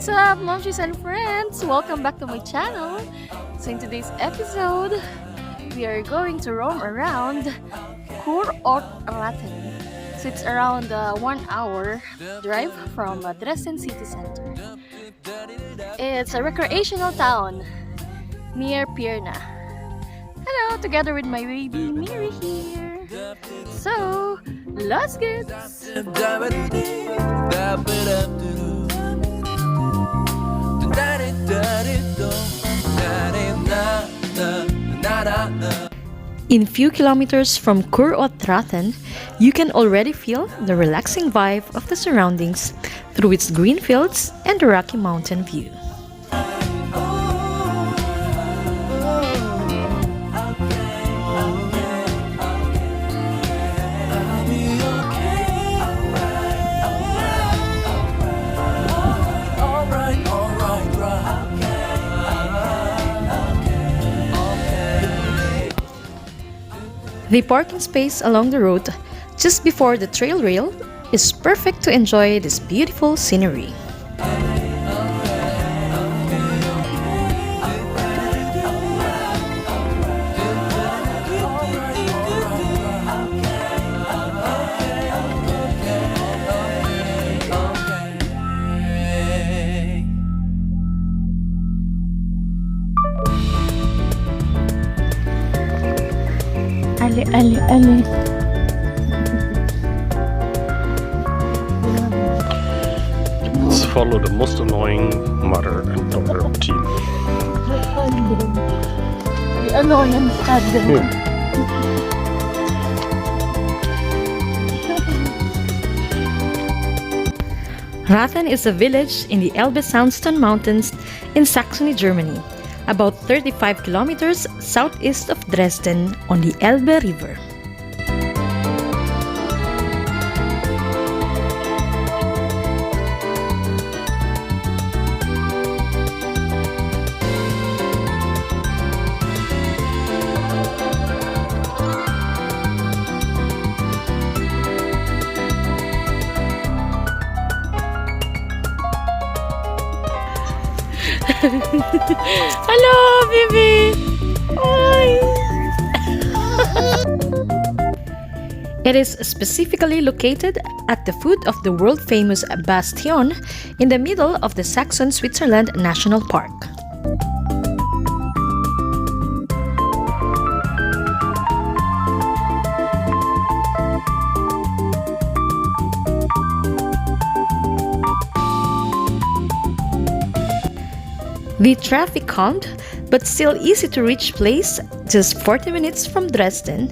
What's up, momshies and friends? Welcome back to my channel. So in today's episode, we are going to roam around Kurort Rathen. So it's around 1 hour drive from Dresden city center. It's a recreational town near Pirna. Hello, together with my baby Miri here. So let's get in few kilometers from Kurort Rathen, you can already feel the relaxing vibe of the surroundings through its green fields and the Rocky Mountain view. The parking space along the road, just before the trail rail, is perfect to enjoy this beautiful scenery. Ali. Let's follow the most annoying mother and daughter team. The annoying father. Rathen is a village in the Elbe Sandstone mountains in Saxony, Germany, about 35 kilometers southeast of Dresden on the Elbe River. Hello, baby! Hi! It is specifically located at the foot of the world-famous Bastion in the middle of the Saxon Switzerland National Park. The traffic-calmed, but still easy to reach place, just 40 minutes from Dresden,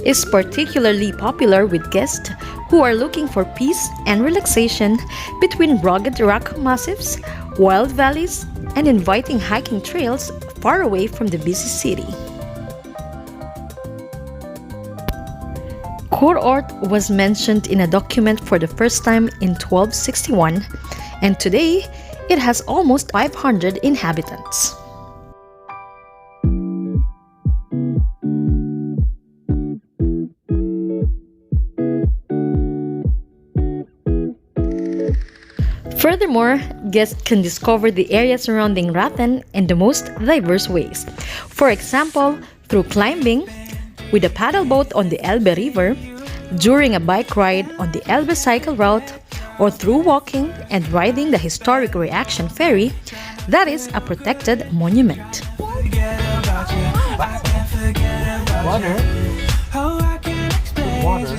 is particularly popular with guests who are looking for peace and relaxation between rugged rock massifs, wild valleys, and inviting hiking trails far away from the busy city. Kurort was mentioned in a document for the first time in 1261, and today it has almost 500 inhabitants. Furthermore, guests can discover the area surrounding Rathen in the most diverse ways. For example, through climbing, with a paddle boat on the Elbe River, during a bike ride on the Elbe cycle route, or through walking and riding the historic reaction ferry that is a protected monument. Water? Water?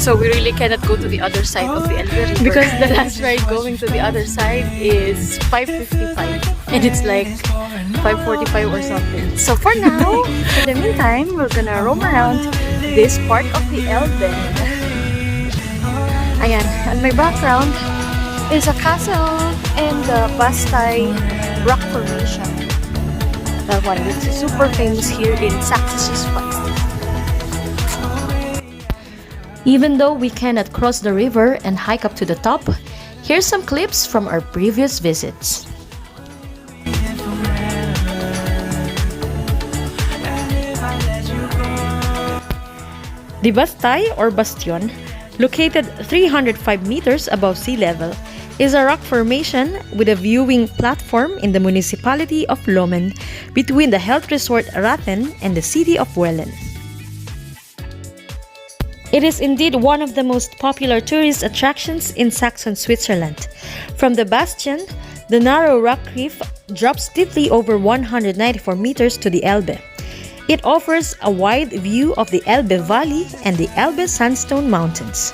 So we really cannot go to the other side of the Elbe River because the last ride going to the other side is 5:55 and it's like 5:45 or something. So for now, in the meantime, we're gonna roam around this part of the Elbe. Ayan, on my background is a castle and the Bastei rock formation. That one is super famous here in Saxony. Even though we cannot cross the river and hike up to the top, here's some clips from our previous visits. The Bastei or Bastion, located 305 meters above sea level, is a rock formation with a viewing platform in the municipality of Lomen between the health resort Rathen and the city of Wellen. It is indeed one of the most popular tourist attractions in Saxon Switzerland. From the bastion, the narrow rock cliff drops steeply over 194 meters to the Elbe. It offers a wide view of the Elbe Valley and the Elbe Sandstone Mountains.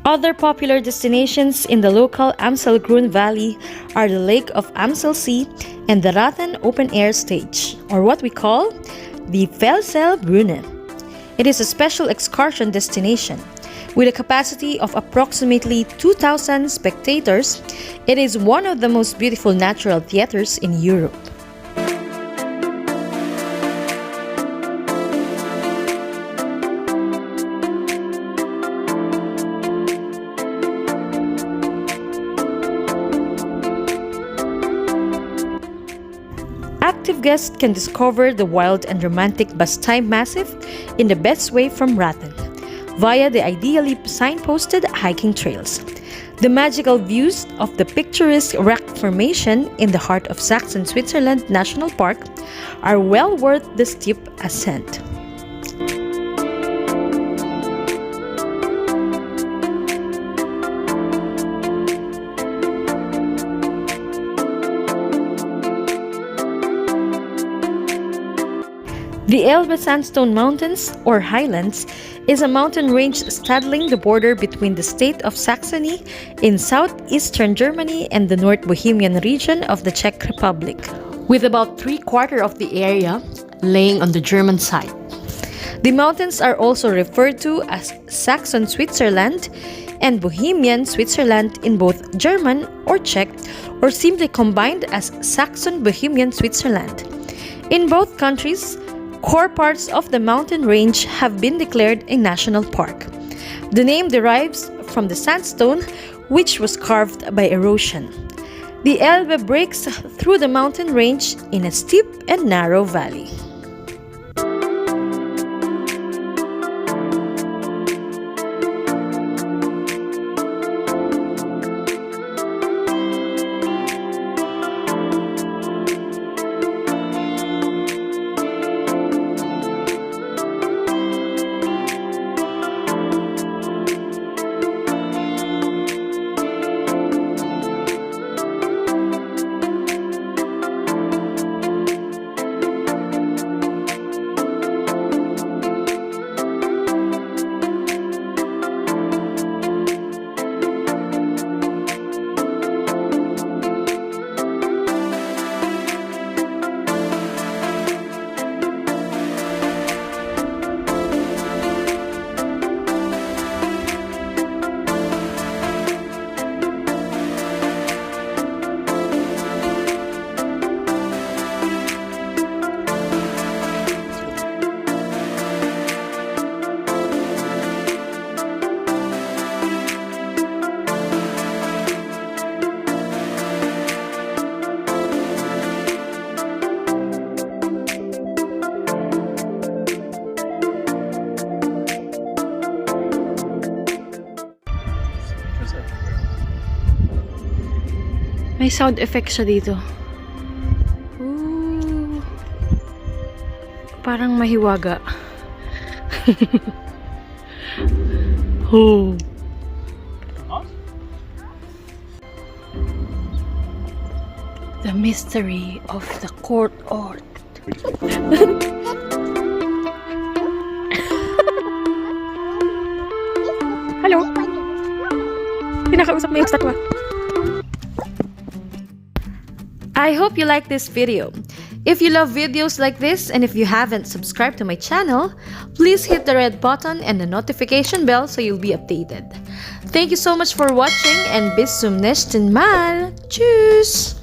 Other popular destinations in the local Amselgrün Valley are the Lake of Amselsee and the Rathen Open Air Stage, or what we call the Felsel-Brunne. It is a special excursion destination. With a capacity of approximately 2,000 spectators, it is one of the most beautiful natural theaters in Europe. Active guests can discover the wild and romantic Bastei Massif in the best way from Rathen, via the ideally signposted hiking trails. The magical views of the picturesque rock formation in the heart of Sachsen Switzerland National Park are well worth the steep ascent. The Elbe Sandstone Mountains, or Highlands, is a mountain range straddling the border between the state of Saxony in southeastern Germany and the North Bohemian region of the Czech Republic, with about 3/4 of the area laying on the German side. The mountains are also referred to as Saxon Switzerland and Bohemian Switzerland in both German or Czech, or simply combined as Saxon Bohemian Switzerland. In both countries, core parts of the mountain range have been declared a national park. The name derives from the sandstone, which was carved by erosion. The Elbe breaks through the mountain range in a steep and narrow valley. May sound effect siya dito. Ooh. Parang mahiwaga. Oh. The mystery of the Kurort. Hello. Pinakausap mo yung statwa. I hope you like this video. If you love videos like this and if you haven't subscribed to my channel, please hit the red button and the notification bell so you'll be updated. Thank you so much for watching and bis zum nächsten Mal. Tschüss!